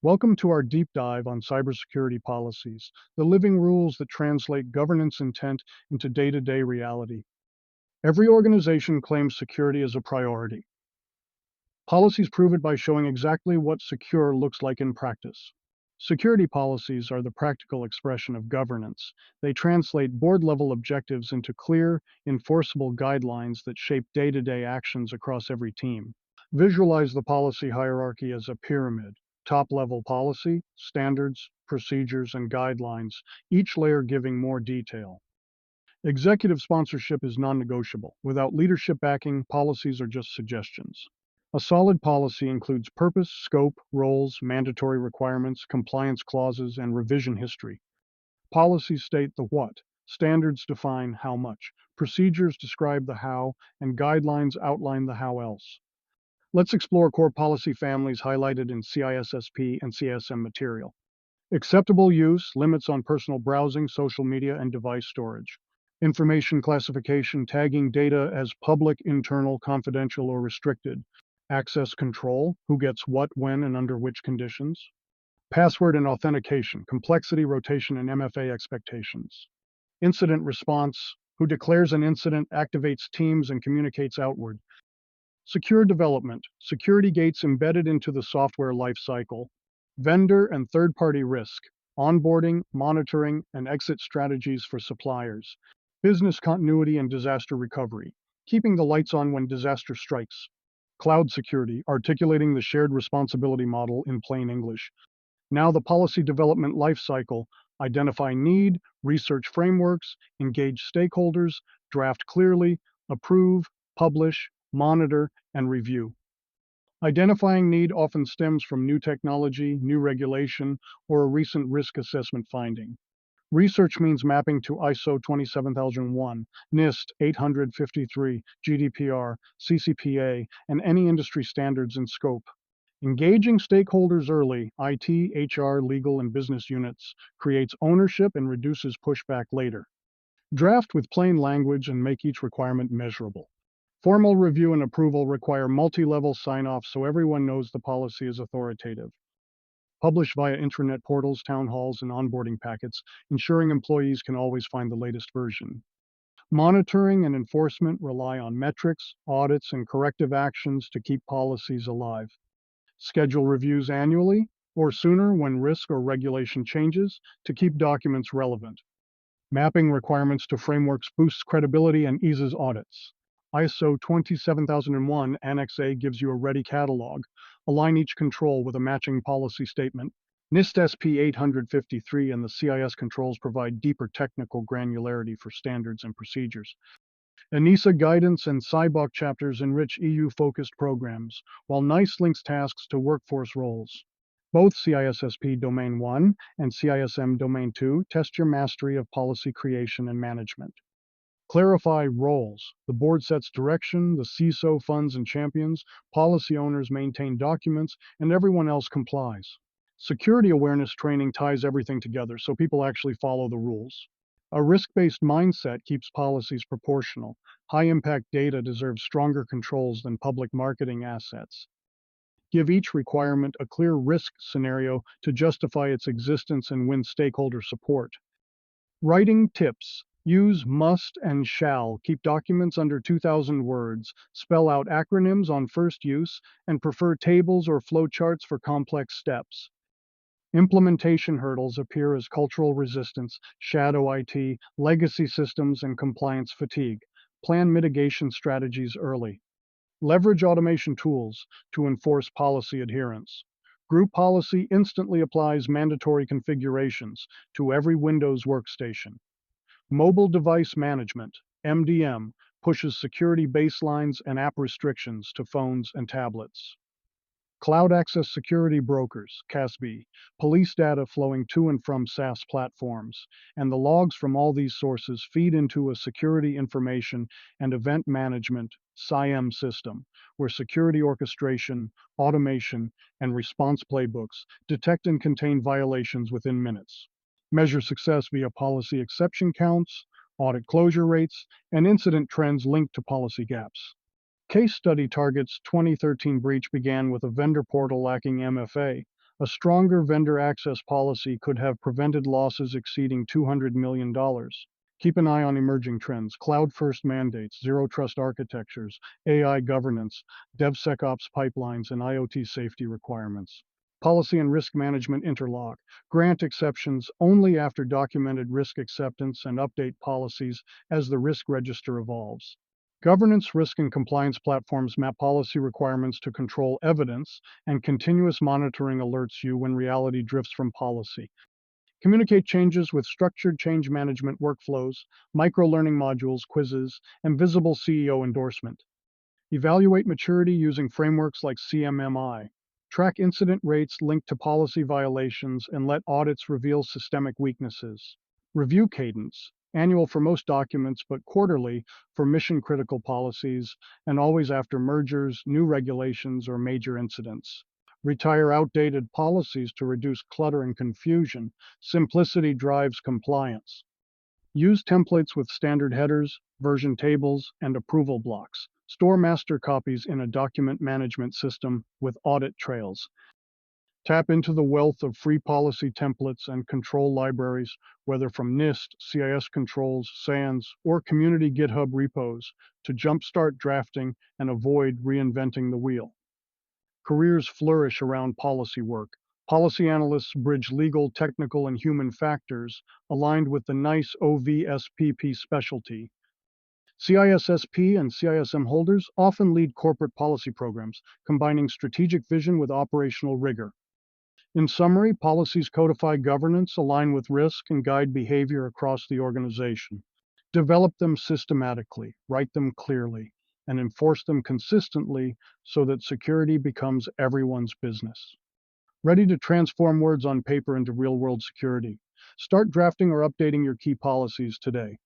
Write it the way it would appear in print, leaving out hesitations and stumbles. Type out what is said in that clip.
Welcome to our deep dive on cybersecurity policies, the living rules that translate governance intent into day-to-day reality. Every organization claims security as a priority. Policies prove it by showing exactly what secure looks like in practice. Security policies are the practical expression of governance. They translate board-level objectives into clear, enforceable guidelines that shape day-to-day actions across every team. Visualize the policy hierarchy as a pyramid. Top-level policy, standards, procedures, and guidelines, each layer giving more detail. Executive sponsorship is non-negotiable. Without leadership backing, policies are just suggestions. A solid policy includes purpose, scope, roles, mandatory requirements, compliance clauses, and revision history. Policies state the what, standards define how much, procedures describe the how, and guidelines outline the how else. Let's explore core policy families highlighted in CISSP and CISM material. Acceptable use, limits on personal browsing, social media, and device storage. Information classification, tagging data as public, internal, confidential, or restricted. Access control, who gets what, when, and under which conditions. Password and authentication, complexity, rotation, and MFA expectations. Incident response, who declares an incident, activates teams, and communicates outward. Secure development, security gates embedded into the software lifecycle. Vendor and third-party risk, onboarding, monitoring, and exit strategies for suppliers. Business continuity and disaster recovery, keeping the lights on when disaster strikes. Cloud security, articulating the shared responsibility model in plain English. Now the policy development lifecycle, identify need, research frameworks, engage stakeholders, draft clearly, approve, publish, monitor, and review. Identifying need often stems from new technology, new regulation, or a recent risk assessment finding. Research means mapping to ISO 27001, NIST 853, GDPR, CCPA, and any industry standards in scope. Engaging stakeholders early, IT, HR, legal, and business units, creates ownership and reduces pushback later. Draft with plain language and make each requirement measurable. Formal review and approval require multi-level sign-off so everyone knows the policy is authoritative. Publish via intranet portals, town halls, and onboarding packets, ensuring employees can always find the latest version. Monitoring and enforcement rely on metrics, audits, and corrective actions to keep policies alive. Schedule reviews annually or sooner when risk or regulation changes to keep documents relevant. Mapping requirements to frameworks boosts credibility and eases audits. ISO 27001 Annex A gives you a ready catalog. Align each control with a matching policy statement. NIST SP 853 and the CIS controls provide deeper technical granularity for standards and procedures. ENISA guidance and CybOC chapters enrich EU-focused programs, while NICE links tasks to workforce roles. Both CISSP Domain 1 and CISM Domain 2 test your mastery of policy creation and management. Clarify roles. The board sets direction, the CISO funds and champions, policy owners maintain documents, and everyone else complies. Security awareness training ties everything together so people actually follow the rules. A risk-based mindset keeps policies proportional. High-impact data deserves stronger controls than public marketing assets. Give each requirement a clear risk scenario to justify its existence and win stakeholder support. Writing tips. Use must and shall. Keep documents under 2,000 words. Spell out acronyms on first use and prefer tables or flowcharts for complex steps. Implementation hurdles appear as cultural resistance, shadow IT, legacy systems, and compliance fatigue. Plan mitigation strategies early. Leverage automation tools to enforce policy adherence. Group policy instantly applies mandatory configurations to every Windows workstation. Mobile device management, MDM, pushes security baselines and app restrictions to phones and tablets. Cloud Access Security Brokers, CASB, police data flowing to and from SaaS platforms, and the logs from all these sources feed into a security information and event management CIEM system, where security orchestration, automation, and response playbooks detect and contain violations within minutes. Measure success via policy exception counts, audit closure rates, and incident trends linked to policy gaps. Case study targets 2013 breach began with a vendor portal lacking MFA, A stronger vendor access policy could have prevented losses exceeding $200 million. Keep an eye on emerging trends, cloud-first mandates, zero-trust architectures, AI governance, DevSecOps pipelines, and IoT safety requirements. Policy and risk management interlock. Grant exceptions only after documented risk acceptance and update policies as the risk register evolves. Governance, risk, and compliance platforms map policy requirements to control evidence, and continuous monitoring alerts you when reality drifts from policy. Communicate changes with structured change management workflows, micro-learning modules, quizzes, and visible CEO endorsement. Evaluate maturity using frameworks like CMMI. Track incident rates linked to policy violations and let audits reveal systemic weaknesses. Review cadence, annual for most documents, but quarterly for mission-critical policies, and always after mergers, new regulations, or major incidents. Retire outdated policies to reduce clutter and confusion. Simplicity drives compliance. Use templates with standard headers, version tables, and approval blocks. Store master copies in a document management system with audit trails. Tap into the wealth of free policy templates and control libraries, whether from NIST, CIS controls, SANS, or community GitHub repos, to jumpstart drafting and avoid reinventing the wheel. Careers flourish around policy work. Policy analysts bridge legal, technical, and human factors, aligned with the NICE OVSPP specialty. CISSP and CISM holders often lead corporate policy programs, combining strategic vision with operational rigor. In summary, policies codify governance, align with risk, and guide behavior across the organization. Develop them systematically, write them clearly, and enforce them consistently so that security becomes everyone's business. Ready to transform words on paper into real-world security? Start drafting or updating your key policies today.